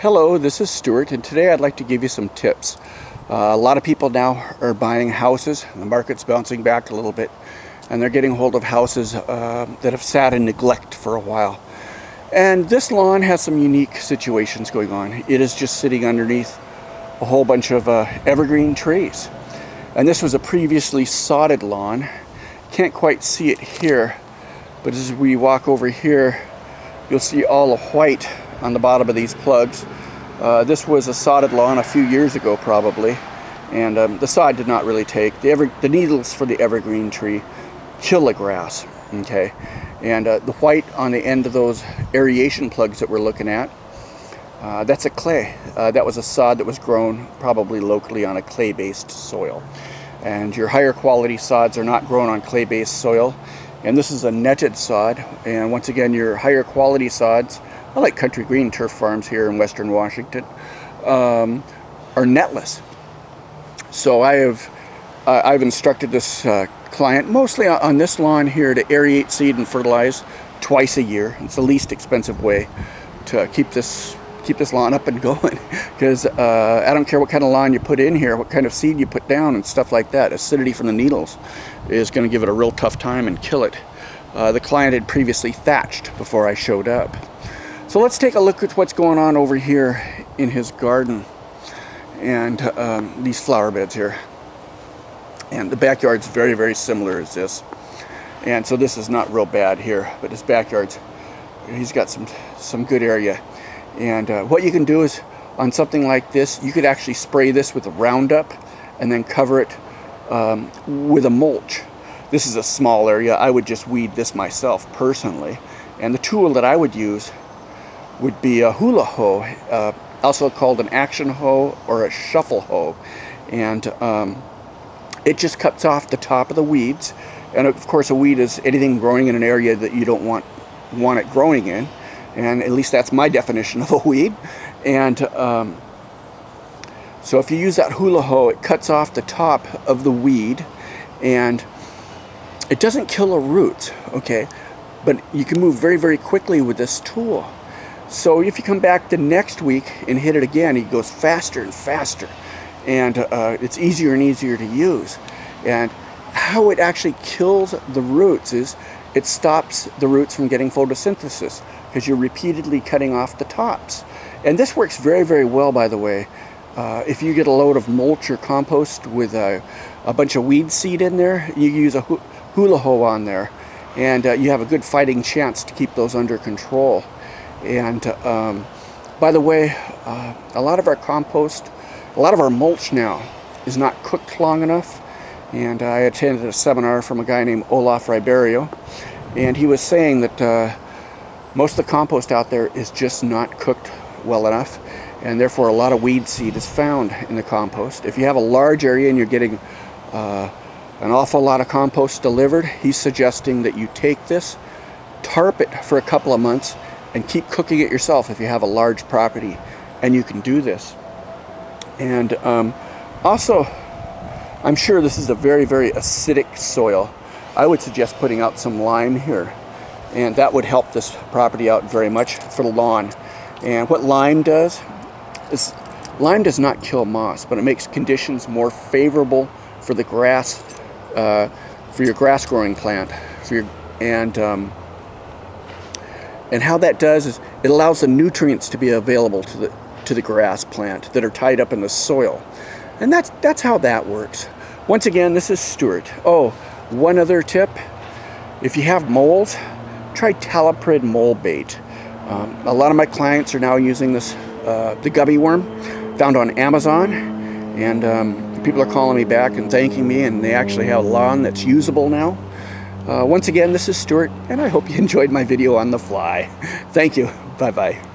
Hello, this is Stuart, and today I'd like to give you some tips. A lot of people now are buying houses. The market's bouncing back a little bit, and they're getting hold of houses that have sat in neglect for a while. And this lawn has some unique situations going on. It is just sitting underneath a whole bunch of evergreen trees. And this was a previously sodded lawn. Can't quite see it here, but as we walk over here, you'll see all the white on the bottom of these plugs. This was a sodded lawn a few years ago probably, and the sod did not really take. The needles for the evergreen tree kill the grass, okay? And the white on the end of those aeration plugs that we're looking at, that's a clay. That was a sod that was grown probably locally on a clay-based soil. And your higher quality sods are not grown on clay-based soil. And this is a netted sod, and once again, your higher quality sods, I like Country Green turf farms here in Western Washington, are netless. So I've instructed this client mostly on this lawn here to aerate, seed, and fertilize twice a year. It's the least expensive way to keep this lawn up and going, because I don't care what kind of lawn you put in here, what kind of seed you put down and stuff like that. Acidity from the needles is going to give it a real tough time and kill it. The client had previously thatched before I showed up. So let's take a look at what's going on over here in his garden and these flower beds here. And the backyard's very, very similar as this. And so this is not real bad here, but his backyard's, he's got some good area. And what you can do is, on something like this, you could actually spray this with a Roundup and then cover it with a mulch. This is a small area. I would just weed this myself personally. And the tool that I would use would be a hula hoe, also called an action hoe or a shuffle hoe. And it just cuts off the top of the weeds. And of course, a weed is anything growing in an area that you don't want it growing in. And at least that's my definition of a weed. And so if you use that hula hoe, it cuts off the top of the weed, and it doesn't kill the roots, okay? But you can move very, very quickly with this tool. So if you come back the next week and hit it again, it goes faster and faster. And it's easier and easier to use. And how it actually kills the roots is it stops the roots from getting photosynthesis, because you're repeatedly cutting off the tops. And this works very, very well, by the way. If you get a load of mulch or compost with a bunch of weed seed in there, you use a hula hoe on there, and you have a good fighting chance to keep those under control. And by the way, a lot of our compost, a lot of our mulch now is not cooked long enough. And I attended a seminar from a guy named Olaf Ribeiro, and he was saying that most of the compost out there is just not cooked well enough, and therefore a lot of weed seed is found in the compost. If you have a large area and you're getting an awful lot of compost delivered, he's suggesting that you take this, tarp it for a couple of months, and keep cooking it yourself if you have a large property, and you can do this. And also, I'm sure this is a very, very acidic soil. I would suggest putting out some lime here, and that would help this property out very much for the lawn. And what lime does is, lime does not kill moss, but it makes conditions more favorable for the grass, for your grass growing plant, and how that does is it allows the nutrients to be available to the grass plant that are tied up in the soil. And that's how that works. Once again, this is Stuart. Oh, one other tip. If you have moles, try Taliprid mole bait. A lot of my clients are now using this, the gubby worm, found on Amazon. And people are calling me back and thanking me, and they actually have a lawn that's usable now. Once again, this is Stuart, and I hope you enjoyed my video on the fly. Thank you. Bye-bye.